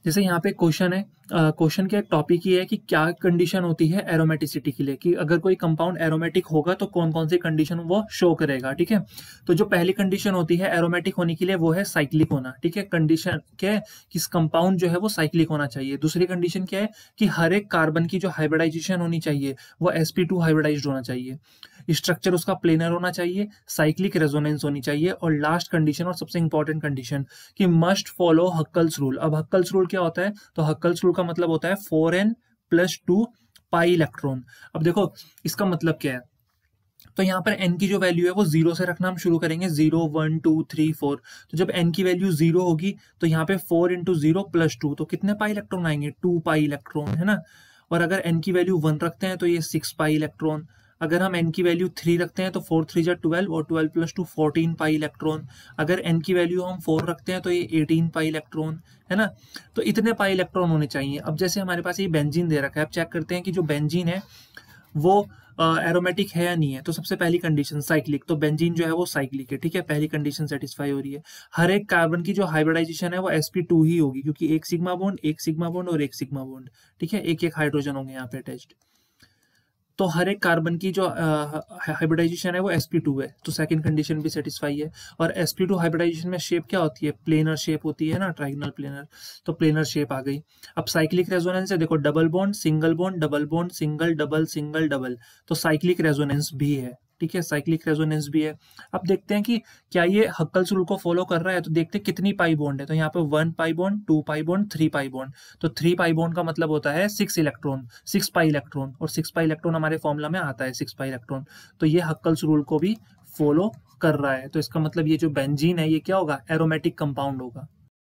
जैसे यहाँ पे क्वेश्चन है, क्वेश्चन का एक टॉपिक ये है कि क्या कंडीशन होती है एरोमेटिसिटी के लिए, कि अगर कोई कंपाउंड एरोमेटिक होगा तो कौन कौन सी कंडीशन वो शो करेगा। ठीक है, तो जो पहली कंडीशन होती है एरोमेटिक होने के लिए वो है साइक्लिक होना। ठीक है, कंडीशन क्या है कि कंपाउंड जो है वो साइक्लिक होना चाहिए। दूसरी कंडीशन क्या है कि हर एक कार्बन की जो हाइब्रिडाइजेशन होनी चाहिए वो sp2 हाइब्रिडाइज्ड होना चाहिए, स्ट्रक्चर उसका प्लेनर होना चाहिए, साइक्लिक रेजोनेंस होनी चाहिए, और लास्ट कंडीशन और सबसे इंपॉर्टेंट कंडीशन कि मस्ट फॉलो हक्कल्स रूल। अब हक्कल्स रूल क्या होता है, तो हक्कल्स रूल का मतलब होता है 4n+2 पाई इलेक्ट्रॉन। अब देखो इसका मतलब क्या है, तो यहाँ पर n की जो वैल्यू है वो जीरो से रखना हम शुरू करेंगे, 0 1 2 3 4। तो जब n की वैल्यू जीरो होगी तो यहाँ पे 4 × 0 + 2, तो कितने पाई इलेक्ट्रॉन आएंगे, 2 पाई इलेक्ट्रॉन, है ना। और अगर n की वैल्यू 1 रखते हैं तो ये 6 पाई इलेक्ट्रॉन। अगर हम n की वैल्यू 3 रखते हैं तो 4 3 जा 12 और 12 + 2 14 पाई इलेक्ट्रॉन। अगर n की वैल्यू हम 4 रखते हैं तो ये 18 पाई इलेक्ट्रॉन, है ना। तो इतने पाई इलेक्ट्रॉन होने चाहिए। अब जैसे हमारे पास ये बेंजीन दे रखा है, अब चेक करते हैं कि जो बेंजीन है वो एरोमेटिक है या नहीं है। तो सबसे पहली कंडीशन साइक्लिक, तो बेंजीन जो है वो साइक्लिक है। ठीक है, पहली कंडीशन सेटिस्फाई हो रही है। हर एक कार्बन की जो हाइब्रिडाइजेशन है वो sp2 ही होगी, क्योंकि एक सिग्मा बॉन्ड, एक सिग्मा बॉन्ड और एक सिग्मा बॉन्ड। ठीक है, एक एक हाइड्रोजन होंगे यहाँ पे अटैच्ड। तो हर एक कार्बन की जो हाइब्रिडाइजेशन है वो sp2 है, तो सेकंड कंडीशन भी सेटिस्फाई है। और sp2 हाइब्रिडाइजेशन में शेप क्या होती है, प्लेनर शेप होती है ना, ट्राइगोनल प्लेनर, तो प्लेनर शेप आ गई। अब साइक्लिक रेजोनेंस है, देखो double bond single bond double bond single double single double, तो साइक्लिक रेजोनेंस भी है। ठीक है, साइक्लिक रेजोनेंस भी है। अब देखते हैं कि क्या ये हक्कल्स रूल को फॉलो कर रहा है, तो देखते हैं कितनी पाई बॉन्ड है। तो यहाँ पे 1 pi bond, 2 pi bond, 3 pi bond. तो 3 पाई बॉन्ड का मतलब होता है 6 इलेक्ट्रॉन, 6 पाई इलेक्ट्रॉन, और 6 पाई इलेक्ट्रॉन हमारे फॉर्मूला में आता है 6 पाई इलेक्ट्रॉन। तो ये हक्कल्स रूल को भी फॉलो कर रहा है। तो इसका मतलब ये जो बेंजीन है ये क्या होगा, एरोमेटिक कंपाउंड होगा।